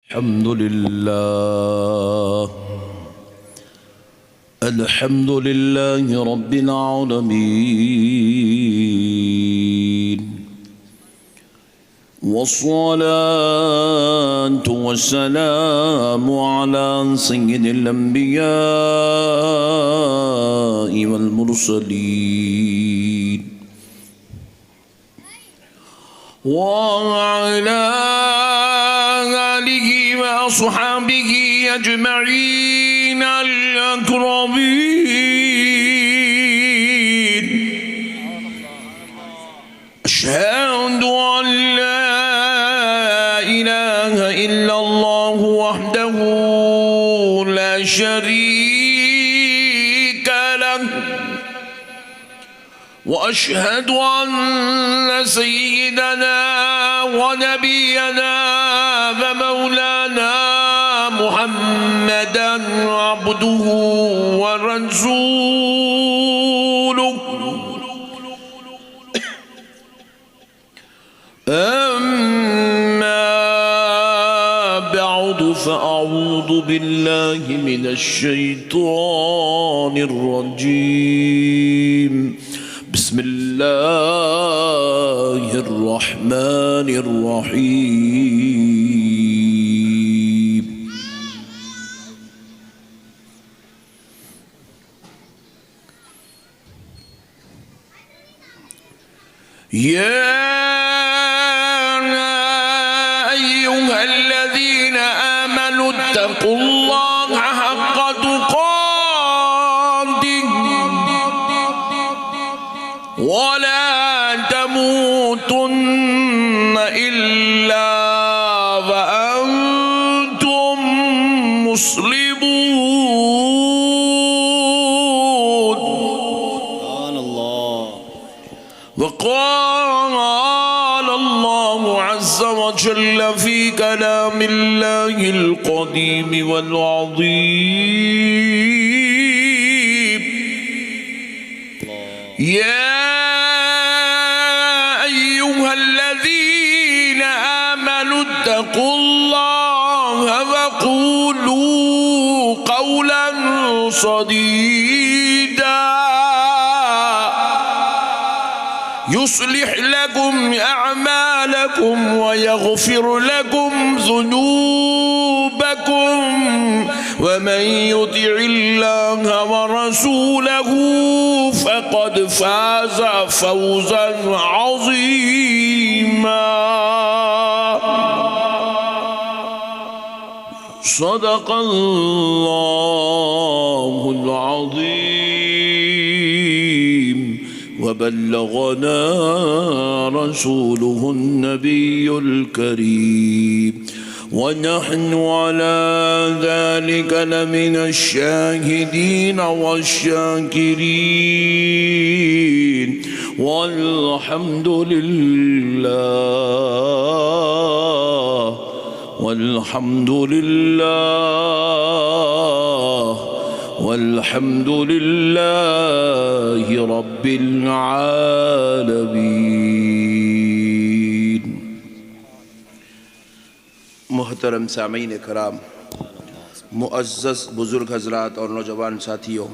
الحمد لله رب العالمين، والصلاة والسلام على سيد الأنبياء والمرسلين وعلى آله وأصحابه أجمعين الأكرمين. أشهد أن لا إله إلا الله وحده لا شريك له، وأشهد أن سيدنا ونبينا ومولانا محمدا عبده ورسوله. أما بعد فأعوذ بالله من الشيطان الرجيم. بسم الله الرحمن الرحيم. يا أيها الذين آمنوا اتقوا الله حق تقاته ولا تموتن إلا وأنتم مسلمون. سبحان الله. وقال الله عز وجل في كلام الله القديم والعظيم: يا أيها الذين آمنوا اتقوا الله وقولوا قولا سديدا يصلح لكم أعمالكم ويغفر لكم ذنوبكم، ومن يطع الله ورسوله فقد فاز فوزا عظيما. صدق الله العظيم وبلغنا رسوله النبي الكريم، ونحن على ذلك لمن الشاهدين والشاكرين، والحمد لله والحمد لله والحمد لله رب العالمين. محترم سامعین کرام، معزز بزرگ حضرات اور نوجوان ساتھیوں،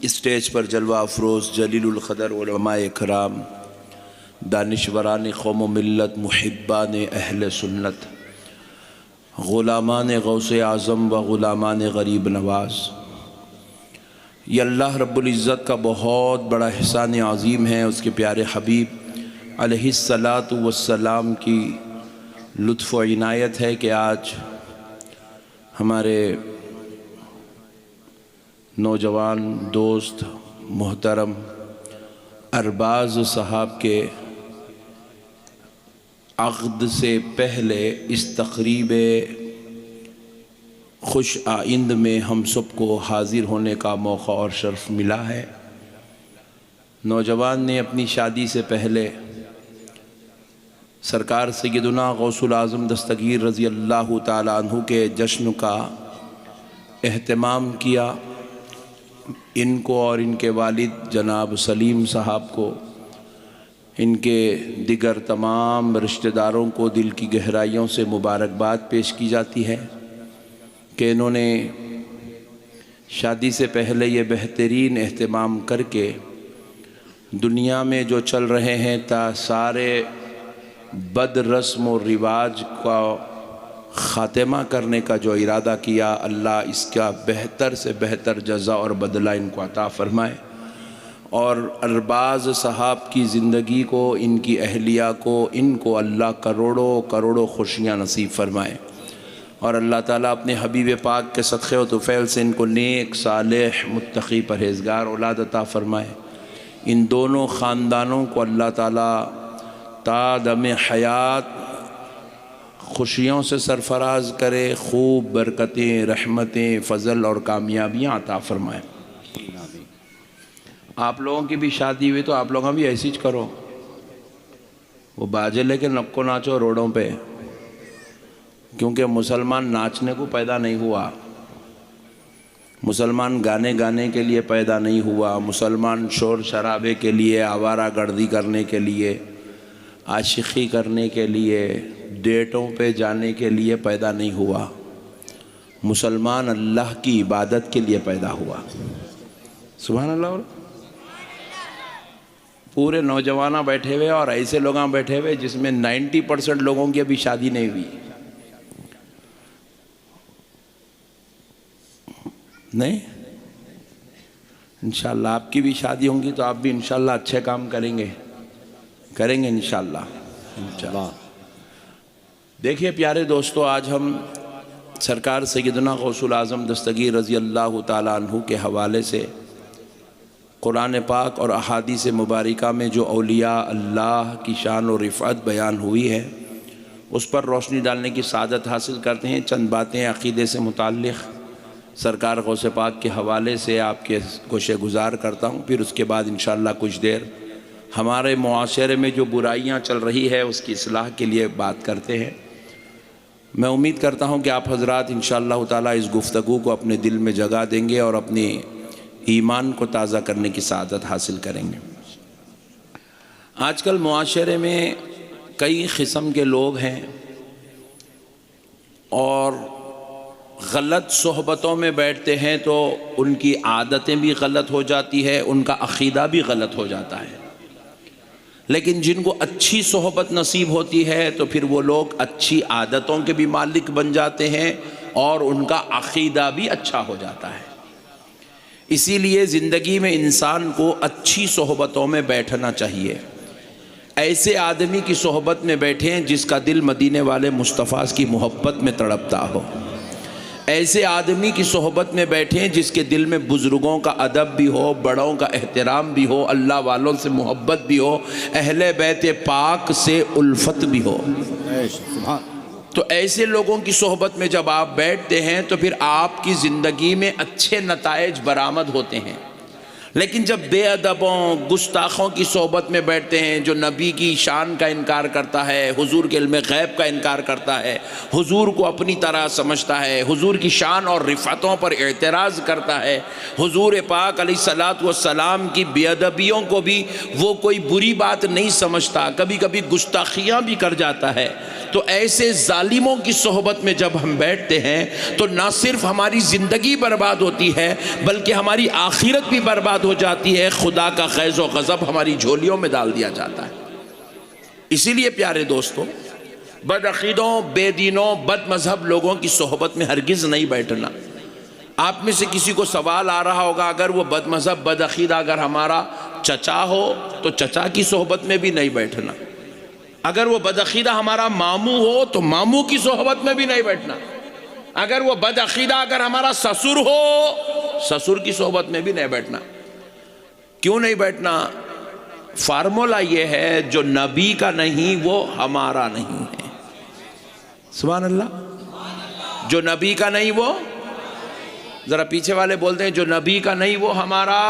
اسٹیج پر جلوہ افروز جلیل القدر علماء کرام، دانشوران قوم و ملت، محبان اہل سنت، غلامان غوث اعظم و غلامان غریب نواز، یہ اللہ رب العزت کا بہت بڑا احسان عظیم ہے، اس کے پیارے حبیب علیہ السلام کی لطف و عنایت ہے کہ آج ہمارے نوجوان دوست محترم ارباز صاحب کے عقد سے پہلے اس تقریب خوش آئند میں ہم سب کو حاضر ہونے کا موقع اور شرف ملا ہے۔ نوجوان نے اپنی شادی سے پہلے سرکار سیدنا غوث الاعظم دستگیر رضی اللہ تعالیٰ عنہ کے جشن کا اہتمام کیا۔ ان کو اور ان کے والد جناب سلیم صاحب کو ان کے دیگر تمام رشتہ داروں کو دل کی گہرائیوں سے مبارکباد پیش کی جاتی ہے کہ انہوں نے شادی سے پہلے یہ بہترین اہتمام کر کے دنیا میں جو چل رہے ہیں سارے بد رسم و رواج کا خاتمہ کرنے کا جو ارادہ کیا، اللہ اس کا بہتر سے بہتر جزا اور بدلہ ان کو عطا فرمائے، اور ارباز صاحب کی زندگی کو، ان کی اہلیہ کو، ان کو اللہ کروڑوں کروڑوں خوشیاں نصیب فرمائے، اور اللہ تعالیٰ اپنے حبیب پاک کے صدقے و طفیل سے ان کو نیک صالح متقی پرہیزگار اولاد عطا فرمائے۔ ان دونوں خاندانوں کو اللہ تعالیٰ تا دم حیات خوشیوں سے سرفراز کرے، خوب برکتیں، رحمتیں، فضل اور کامیابیاں عطا فرمائے۔ آپ لوگوں کی بھی شادی ہوئی تو آپ لوگوں بھی ایسی ہی کرو، وہ باجے لے کے نکو ناچو روڈوں پہ، کیونکہ مسلمان ناچنے کو پیدا نہیں ہوا، مسلمان گانے کے لیے پیدا نہیں ہوا، مسلمان شور شرابے کے لیے، آوارہ گردی کرنے کے لیے، عاشقی کرنے کے لیے، ڈیٹوں پہ جانے کے لیے پیدا نہیں ہوا، مسلمان اللہ کی عبادت کے لیے پیدا ہوا۔ سبحان اللہ۔ پورے نوجوانہ بیٹھے ہوئے اور ایسے لوگاں بیٹھے ہوئے جس میں 90% لوگوں کی ابھی شادی نہیں ہوئی، نہیں؟ انشاءاللہ آپ کی بھی شادی ہوں گی تو آپ بھی انشاءاللہ اچھے کام کریں گے انشاءاللہ۔ دیکھیے پیارے دوستو، آج ہم سرکار سیدنا غوث الاعظم دستگیر رضی اللہ تعالیٰ عنہ کے حوالے سے قرآن پاک اور احادیث مبارکہ میں جو اولیاء اللہ کی شان و رفعت بیان ہوئی ہے اس پر روشنی ڈالنے کی سعادت حاصل کرتے ہیں۔ چند باتیں عقیدے سے متعلق سرکار غوث پاک کے حوالے سے آپ کے گوشے گزار کرتا ہوں، پھر اس کے بعد انشاءاللہ کچھ دیر ہمارے معاشرے میں جو برائیاں چل رہی ہے اس کی اصلاح کے لیے بات کرتے ہیں۔ میں امید کرتا ہوں کہ آپ حضرات انشاءاللہ تعالیٰ اس گفتگو کو اپنے دل میں جگہ دیں گے اور اپنی ایمان کو تازہ کرنے کی سعادت حاصل کریں گے۔ آج کل معاشرے میں کئی قسم کے لوگ ہیں اور غلط صحبتوں میں بیٹھتے ہیں تو ان کی عادتیں بھی غلط ہو جاتی ہے، ان کا عقیدہ بھی غلط ہو جاتا ہے، لیکن جن کو اچھی صحبت نصیب ہوتی ہے تو پھر وہ لوگ اچھی عادتوں کے بھی مالک بن جاتے ہیں اور ان کا عقیدہ بھی اچھا ہو جاتا ہے۔ اسی لیے زندگی میں انسان کو اچھی صحبتوں میں بیٹھنا چاہیے۔ ایسے آدمی کی صحبت میں بیٹھیں جس کا دل مدینے والے مصطفیٰ کی محبت میں تڑپتا ہو، ایسے آدمی کی صحبت میں بیٹھیں جس کے دل میں بزرگوں کا ادب بھی ہو، بڑوں کا احترام بھی ہو، اللہ والوں سے محبت بھی ہو، اہل بیت پاک سے الفت بھی ہو۔ تو ایسے لوگوں کی صحبت میں جب آپ بیٹھتے ہیں تو پھر آپ کی زندگی میں اچھے نتائج برآمد ہوتے ہیں۔ لیکن جب بے ادبوں، گستاخوں کی صحبت میں بیٹھتے ہیں، جو نبی کی شان کا انکار کرتا ہے، حضور کے علم غیب کا انکار کرتا ہے، حضور کو اپنی طرح سمجھتا ہے، حضور کی شان اور رفعتوں پر اعتراض کرتا ہے، حضور پاک علیہ الصلوۃ والسلام کی بے ادبیوں کو بھی وہ کوئی بری بات نہیں سمجھتا، کبھی کبھی گستاخیاں بھی کر جاتا ہے، تو ایسے ظالموں کی صحبت میں جب ہم بیٹھتے ہیں تو نہ صرف ہماری زندگی برباد ہوتی ہے بلکہ ہماری آخرت بھی برباد ہو جاتی ہے، خدا کا غیظ و غضب ہماری جھولیوں میں ڈال دیا جاتا ہے۔ اسی لیے پیارے دوستو، بد عقیدوں، بے دینوں، بد مذہب لوگوں کی صحبت میں ہرگز نہیں بیٹھنا۔ آپ میں سے کسی کو سوال آ رہا ہوگا، اگر وہ بد مذہب، بد عقیدہ اگر ہمارا چچا ہو تو چچا کی صحبت میں بھی نہیں بیٹھنا، اگر وہ بد عقیدہ ہمارا ماموں ہو تو ماموں کی صحبت میں بھی نہیں بیٹھنا، اگر وہ بد عقیدہ اگر ہمارا سسر ہو، سسر کی صحبت میں بھی نہیں بیٹھنا۔ کیوں نہیں بیٹھنا؟ فارمولا یہ ہے، جو نبی کا نہیں وہ ہمارا نہیں ہے۔ سبحان اللہ۔ جو نبی کا نہیں وہ، ذرا پیچھے والے بولتے ہیں، جو نبی کا نہیں وہ ہمارا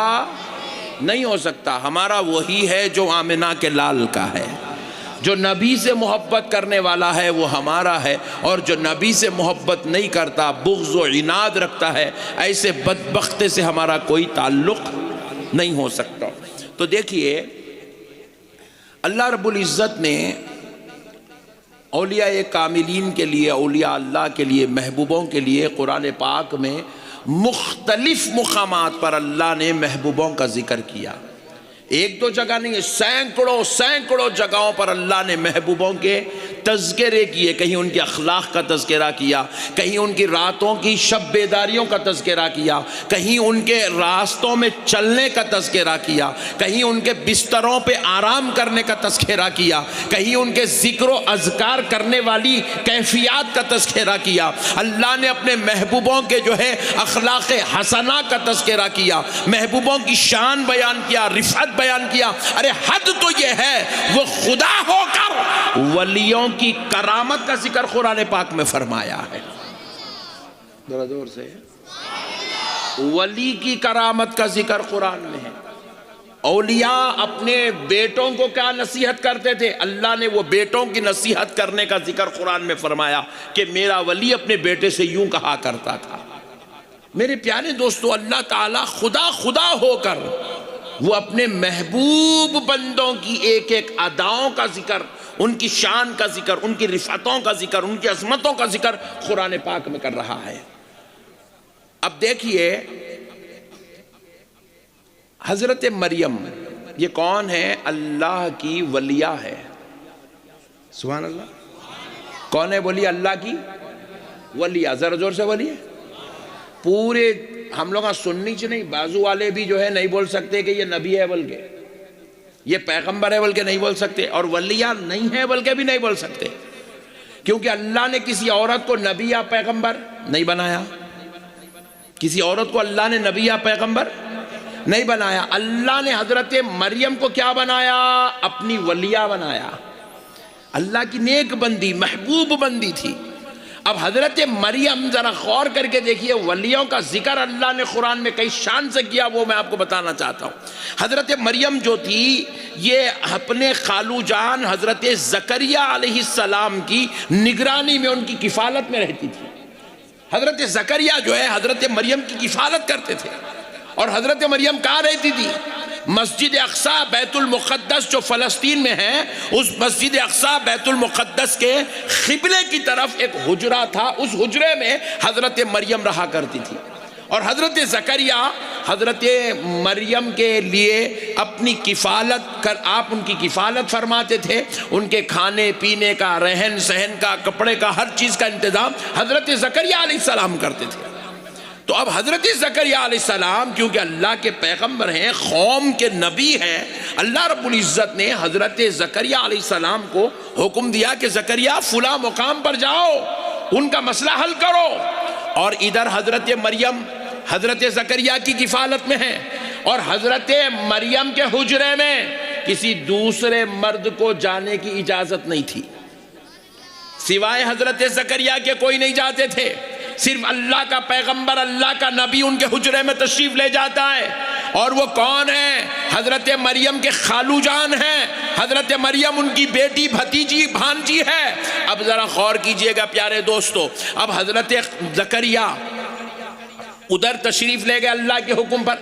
نہیں ہو سکتا۔ ہمارا وہی ہے جو آمنہ کے لال کا ہے۔ جو نبی سے محبت کرنے والا ہے وہ ہمارا ہے، اور جو نبی سے محبت نہیں کرتا، بغض و عناد رکھتا ہے، ایسے بدبخت سے ہمارا کوئی تعلق نہیں ہو سکتا۔ تو دیکھیے، اللہ رب العزت نے اولیاء کاملین کے لیے، اولیاء اللہ کے لیے، محبوبوں کے لیے قرآن پاک میں مختلف مقامات پر اللہ نے محبوبوں کا ذکر کیا. ایک دو جگہ نہیں، سینکڑوں جگہوں پر اللہ نے محبوبوں کے تذکرے کیے. کہیں ان کے اخلاق کا تذکرہ کیا، کہیں ان کی راتوں کی شب بیداریوں کا تذکرہ کیا، کہیں ان کے راستوں میں چلنے کا تذکرہ کیا، کہیں ان کے بستروں پہ آرام کرنے کا تذکرہ کیا، کہیں ان کے ذکر و اذکار کرنے والی کیفیات کا تذکرہ کیا. اللہ نے اپنے محبوبوں کے جو ہے اخلاق حسنہ کا تذکرہ کیا، محبوبوں کی شان بیان کیا، رفعت بیان کیا. ارے حد تو یہ ہے وہ خدا ہو کر ولیوں کی کرامت کا ذکر قرآن پاک میں فرمایا ہے. ذرا زور سے، ولی کی کرامت کا ذکر قرآن میں ہے. اولیاء اپنے بیٹوں کو کیا نصیحت کرتے تھے؟ اللہ نے وہ بیٹوں کی نصیحت کرنے کا ذکر قرآن میں فرمایا کہ میرا ولی اپنے بیٹے سے یوں کہا کرتا تھا. میرے پیارے دوستو، اللہ تعالیٰ خدا ہو کر وہ اپنے محبوب بندوں کی ایک ایک اداؤں کا ذکر، ان کی شان کا ذکر، ان کی رفعتوں کا ذکر، ان کی عظمتوں کا ذکر قرآن پاک میں کر رہا ہے. اب دیکھیے حضرت مریم یہ کون ہے؟ اللہ کی ولیہ ہے. سبحان اللہ. کون ہے ولی؟ اللہ کی ولیہ. ذرا زور سے ولی ہے. پورے ہم لوگ سننی چاہیے نہیں، بازو والے بھی جو ہے نہیں بول سکتے کہ یہ نبی ہے بلکہ یہ پیغمبر ہے بلکہ نہیں بول سکتے، اور ولیہ نہیں ہے بلکہ بھی نہیں بول سکتے، کیونکہ اللہ نے کسی عورت کو نبی یا پیغمبر نہیں بنایا. کسی عورت کو اللہ نے نبی یا پیغمبر نہیں بنایا. اللہ نے حضرت مریم کو کیا بنایا؟ اپنی ولیہ بنایا. اللہ کی نیک بندی، محبوب بندی تھی. اب حضرت مریم ذرا غور کر کے دیکھیے، ولیوں کا ذکر اللہ نے قرآن میں کئی شان سے کیا، وہ میں آپ کو بتانا چاہتا ہوں. حضرت مریم جو تھی یہ اپنے خالو جان حضرت زکریا علیہ السلام کی نگرانی میں، ان کی کفالت میں رہتی تھی. حضرت زکریا جو ہے حضرت مریم کی کفالت کرتے تھے. اور حضرت مریم کہاں رہتی تھی؟ مسجد اقصی بیت المقدس جو فلسطین میں ہے، اس مسجد اقصی بیت المقدس کے قبلے کی طرف ایک حجرہ تھا، اس حجرے میں حضرت مریم رہا کرتی تھی. اور حضرت زکریا حضرت مریم کے لیے اپنی کفالت کر، آپ ان کی کفالت فرماتے تھے. ان کے کھانے پینے کا، رہن سہن کا، کپڑے کا، ہر چیز کا انتظام حضرت زکریا علیہ السلام کرتے تھے. تو اب حضرت زکریا علیہ السلام کیونکہ اللہ کے پیغمبر ہیں، قوم کے نبی ہیں، اللہ رب العزت نے حضرت زکریا علیہ السلام کو حکم دیا کہ زکریا فلاں مقام پر جاؤ، ان کا مسئلہ حل کرو. اور ادھر حضرت مریم حضرت زکریا کی کفالت میں ہے، اور حضرت مریم کے حجرے میں کسی دوسرے مرد کو جانے کی اجازت نہیں تھی. سوائے حضرت زکریا کے کوئی نہیں جاتے تھے. صرف اللہ کا پیغمبر، اللہ کا نبی ان کے حجرے میں تشریف لے جاتا ہے. اور وہ کون ہے؟ حضرت مریم کے خالو جان ہیں. حضرت مریم ان کی بیٹی، بھتیجی، بھانجی ہے. اب ذرا غور کیجئے گا پیارے دوستو، اب حضرت زکریا ادھر تشریف لے گئے اللہ کے حکم پر.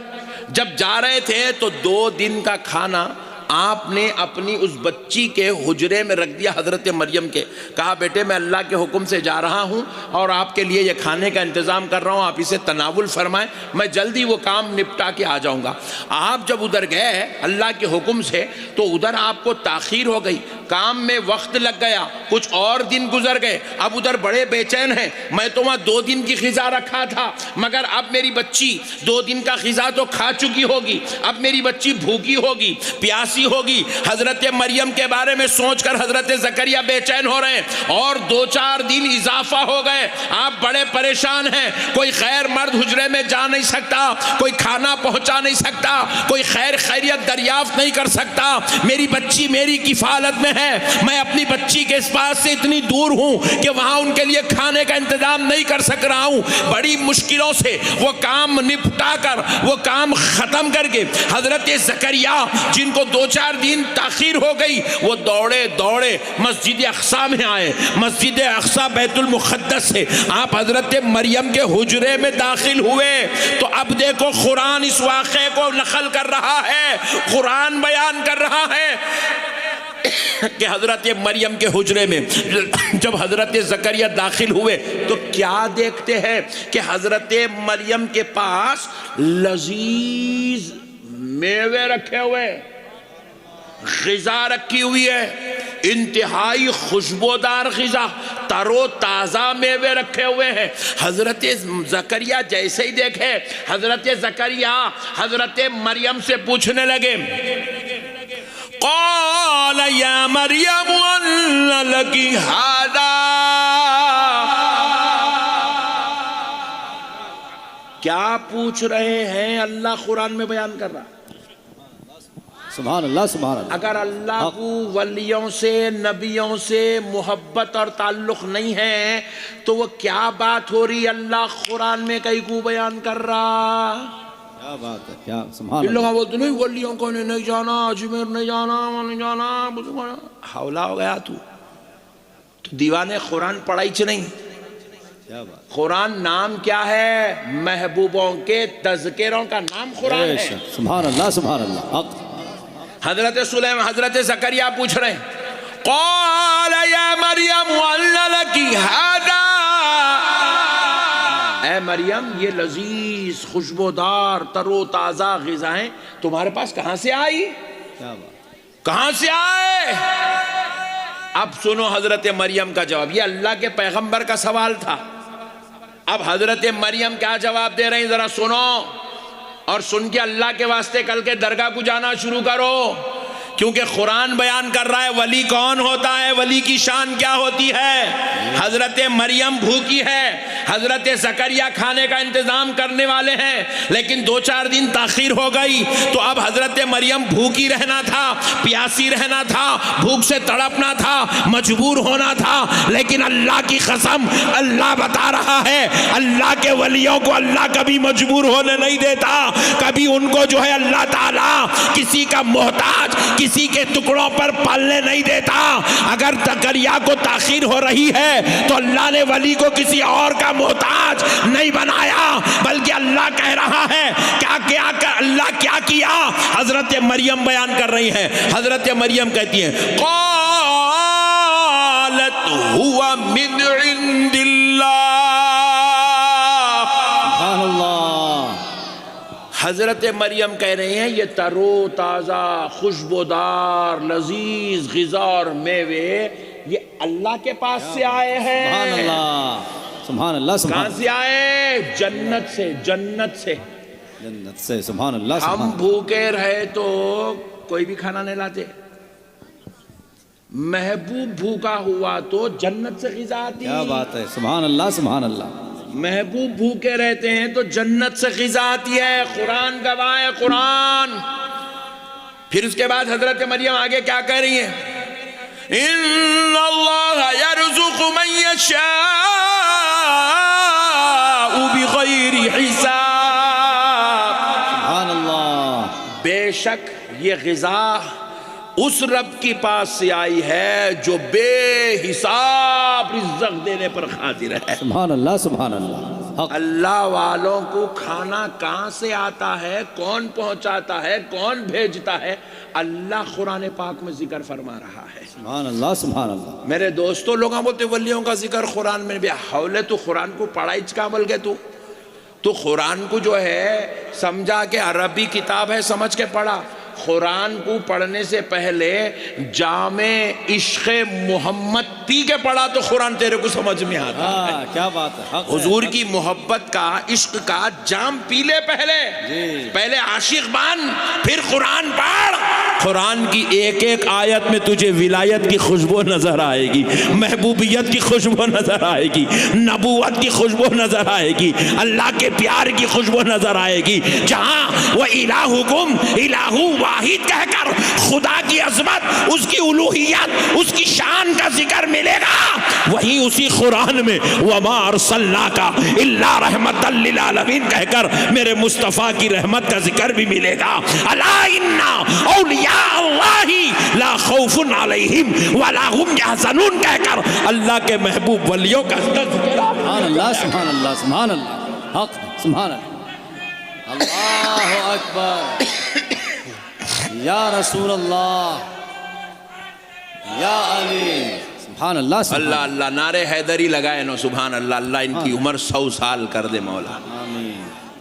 جب جا رہے تھے تو 2 دن کا کھانا آپ نے اپنی اس بچی کے حجرے میں رکھ دیا. حضرت مریم کے کہا بیٹے میں اللہ کے حکم سے جا رہا ہوں اور آپ کے لیے یہ کھانے کا انتظام کر رہا ہوں، آپ اسے تناول فرمائیں، میں جلدی وہ کام نپٹا کے آ جاؤں گا. آپ جب ادھر گئے اللہ کے حکم سے تو ادھر آپ کو تاخیر ہو گئی، کام میں وقت لگ گیا، کچھ اور دن گزر گئے. اب ادھر بڑے بے چین ہیں، میں تو وہاں 2 دن کی غذا رکھا تھا، مگر اب میری بچی 2 دن کا غذا تو کھا چکی ہوگی، اب میری بچی بھوکی ہوگی، پیاسی ہوگی. حضرت مریم کے بارے میں سوچ کر حضرت زکریا بے چین ہو رہے ہیں، اور 2-4 دن اضافہ ہو گئے. آپ بڑے پریشان ہیں، کوئی غیر مرد حجرے میں جا نہیں سکتا، کوئی کھانا پہنچا نہیں سکتا، کوئی خیر خیریت دریافت نہیں کر سکتا. میری بچی میری کفالت میں ہے، میں اپنی بچی کے اس پاس سے اتنی دور ہوں کہ وہاں ان کے لیے کھانے کا انتظام نہیں کر سک رہا ہوں. بڑی مشکلوں سے وہ کام نپٹا کر، وہ کام ختم کر کے حضرت زکریا جن کو 2-4 دن تاخیر ہو گئی، وہ دوڑے دوڑے مسجد اقصی میں آئے. مسجد اقصی بیت المقدس سے آپ حضرت مریم کے حجرے میں داخل ہوئے. تو اب دیکھو قرآن اس واقعے کو نقل کر رہا ہے، قرآن بیان کر رہا ہے. کہ حضرت مریم کے حجرے میں جب حضرت زکریا داخل ہوئے تو کیا دیکھتے ہیں کہ حضرت مریم کے پاس لذیذ میوے رکھے ہوئے، غذا رکھی ہوئی ہے، انتہائی خوشبودار غذا، تر و تازہ میوے رکھے ہوئے ہیں۔ حضرت زکریا جیسے ہی دیکھے، حضرت زکریا حضرت مریم سے پوچھنے لگے، قال یا مریم ان لکی ھذا، کیا پوچھ رہے ہیں؟ اللہ قرآن میں بیان کر رہا۔ سبحان اللہ سبحان اللہ۔ اگر اللہ کو ولیوں سے نبیوں سے محبت اور تعلق نہیں ہے تو وہ کیا بات ہو رہی؟ اللہ قرآن میں کئی کو بیان کر رہا۔ کیا بات ہے، کیا سبحان اللہ۔ لوگ بولتے نہیں ولیوں کو نہیں جانا، اجمیر نہیں جانا، نہیں جانا، حولا ہو گیا تو دیوانے قرآن پڑھائی چ نہیں۔ کیا بات، قرآن نام کیا ہے؟ محبوبوں کے تذکروں کا نام قرآن ہے۔ سبحان اللہ سبحان اللہ۔ حق۔ حضرت زکریا پوچھ رہے ہیں، قال یا مریم ان لکی ھذا، اے مریم یہ لذیذ خوشبودار تر و تازہ غذائیں تمہارے پاس کہاں سے آئی؟ کیا بات، کہاں سے آئے؟ اب سنو حضرت مریم کا جواب، یہ اللہ کے پیغمبر کا سوال تھا۔ اب حضرت مریم کیا جواب دے رہے ہیں ذرا سنو، اور سن کے اللہ کے واسطے کل کے درگاہ کو جانا شروع کرو، کیونکہ قرآن بیان کر رہا ہے ولی کون ہوتا ہے، ولی کی شان کیا ہوتی ہے۔ حضرت مریم بھوکی ہے، حضرت زکریا کھانے کا انتظام کرنے والے ہیں، لیکن 2-4 دن تاخیر ہو گئی تو اب حضرت مریم بھوکی رہنا تھا، پیاسی رہنا تھا، بھوک سے تڑپنا تھا، مجبور ہونا تھا۔ لیکن اللہ کی قسم اللہ بتا رہا ہے، اللہ کے ولیوں کو اللہ کبھی مجبور ہونے نہیں دیتا، کبھی ان کو جو ہے اللہ تعالیٰ کسی کا محتاج، کسی کے ٹکڑوں پر پلنے نہیں دیتا۔ اگر زکریا کو تاخیر ہو رہی ہے تو اللہ نے ولی کو کسی اور کا محتاج نہیں بنایا، بلکہ اللہ کہہ رہا ہے اللہ کیا کیا؟ حضرت مریم بیان کر رہی ہیں، حضرت مریم کہتی ہیں قالت هو من عند اللہ، سبحان اللہ۔ حضرت مریم کہہ رہے ہیں یہ تر و تازہ خوشبودار لذیذ غذا اور میوے یہ اللہ کے پاس سے آئے ہیں۔ سبحان اللہ سبحان اللہ سبحان کہاں سے آئے؟ جنت سے، جنت سے۔ جنت سے، سبحان اللہ ہم سبحان اللہ۔ بھوکے رہے تو کوئی بھی کھانا نہیں لاتے، محبوب بھوکا ہوا تو جنت سے غذا آتی۔ کیا بات ہے، سبحان اللہ سبحان اللہ۔ محبوب بھوکے رہتے ہیں تو جنت سے غذا آتی ہے، قرآن گواہ ہے، قرآن۔ پھر اس کے بعد حضرت مریم آگے کیا کہہ رہی ہیں؟ ان اللہ یرزق من یشاء بغیر حساب، سبحان اللہ۔ بے شک یہ غذا اس رب کی پاس سے آئی ہے جو بے حساب رزق دینے پر قادر ہے۔ سبحان اللہ سبحان اللہ۔ حق۔ اللہ والوں کو کھانا کہاں سے آتا ہے، کون پہنچاتا ہے، کون بھیجتا ہے، اللہ قرآن پاک میں ذکر فرما رہا ہے۔ سبحان اللہ سبحان اللہ۔ میرے دوستو، لوگاں بولتے ولیوں کا ذکر قرآن میں بھی حولے، تو قرآن کو پڑھائی کا عمل کے تو قرآن کو جو ہے سمجھا کہ عربی کتاب ہے سمجھ کے پڑھا۔ قرآن کو پڑھنے سے پہلے جامع عشق محمد پی کے پڑھا تو قرآن تیرے کو سمجھ میں آتا ہے۔ کیا بات ہے، حق ہے۔ حضور کی محبت کا، عشق کا جام پی لے پہلے، پہلے عاشق بن، پھر قرآن پڑھ۔ قرآن کی ایک ایک آیت میں تجھے ولایت کی خوشبو نظر آئے گی، محبوبیت کی خوشبو نظر آئے گی، نبوت کی خوشبو نظر آئے گی، اللہ کے پیار کی خوشبو نظر آئے گی۔ جہاں وہ الہکم الہ واحد کہہ کر خدا کی عظمت، اس کی الوہیت، اس کی شان کا ذکر ملے گا، وہیں اسی قرآن میں وما ارسلناک الا رحمۃ للعالمین کہہ کر میرے مصطفیٰ کی رحمت کا ذکر بھی ملے گا۔ الا ان اولیاء اللہ لا خوف علیہم ولا هم یحزنون کہہ کر اللہ کے محبوب ولیوں کا ذکر۔ سبحان اللہ سبحان اللہ سبحان اللہ۔ حق، سبحان اللہ۔ اللہ اکبر، یا رسول اللہ۔ یا علی سبحان اللہ سبحان اللہ اللہ نعرے حیدری لگائے نو سبحان اللہ اللہ ان کی عمر 100 سال کر دے مولا آمین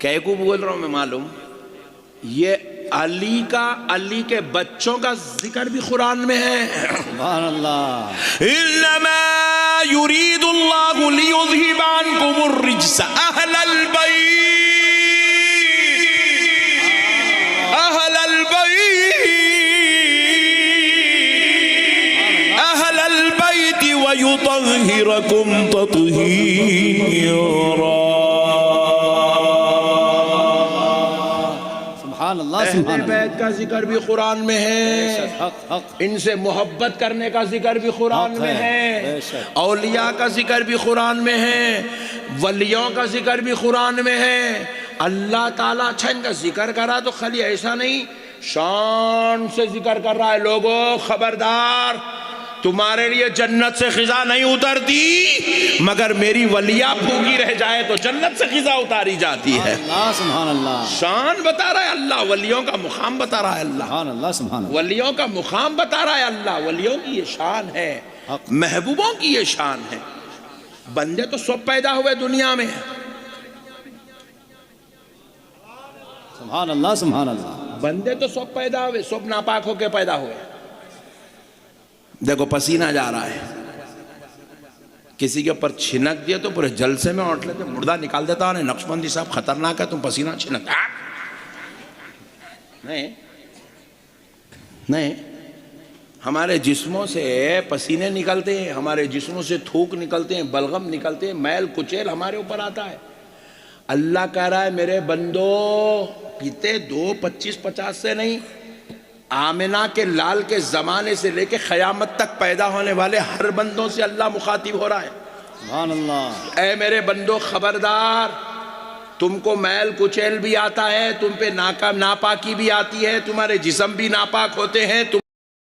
کہے کو بول رہا ہوں میں معلوم یہ علی کے بچوں کا ذکر بھی قرآن میں ہے سبحان اللہ انما يريد الله ليذهب عنكم الرجس اهل البيت ويطهركم تطهيرا سبحان اللہ اہل سبحان اللہ بیت کا ذکر بھی قرآن میں ہے حق حق ان سے محبت کرنے کا ذکر بھی قرآن حق میں ہے، ہے بے شک۔ اولیاء کا ذکر بھی قرآن میں ہے ولیوں کا ذکر بھی قرآن میں ہے اللہ تعالیٰ اچھا ان کا ذکر کرا تو خالی ایسا نہیں شان سے ذکر کر رہا ہے لوگوں خبردار تمہارے لیے جنت سے خزاں نہیں اترتی مگر میری ولیہ بھوکی رہ جائے تو جنت سے خزاں اتاری جاتی ہے اللہ سبحان اللہ شان بتا رہا ہے اللہ ولیوں کا مقام بتا رہا ہے اللہ سبحان اللہ سبحان اللہ ولیوں کا مقام بتا رہا ہے اللہ ولیوں کی یہ شان ہے حق۔ محبوبوں کی یہ شان ہے بندے تو سب پیدا ہوئے دنیا میں سبحان اللہ سبحان اللہ بندے تو سب پیدا ہوئے سب ناپاک ہو کے پیدا ہوئے دیکھو پسینہ جا رہا ہے کسی کے اوپر چھنک دیا تو پورے جلسے میں اٹھ لیتے مردہ نکال دیتا انہیں نقش بندی صاحب خطرناک ہے تم پسینہ چھنکتا نہیں ہمارے جسموں سے پسینے نکلتے ہیں ہمارے جسموں سے تھوک نکلتے ہیں بلغم نکلتے ہیں میل کچیل ہمارے اوپر آتا ہے اللہ کہہ رہا ہے میرے بندو کتنے 2 25 50 سے نہیں آمنہ کے لال کے زمانے سے لے کے قیامت تک پیدا ہونے والے ہر بندوں سے اللہ مخاطب ہو رہا ہے سبحان اللہ اے میرے بندو خبردار تم کو میل کچیل بھی آتا ہے تم پہ ناپاکی بھی آتی ہے تمہارے جسم بھی ناپاک ہوتے ہیں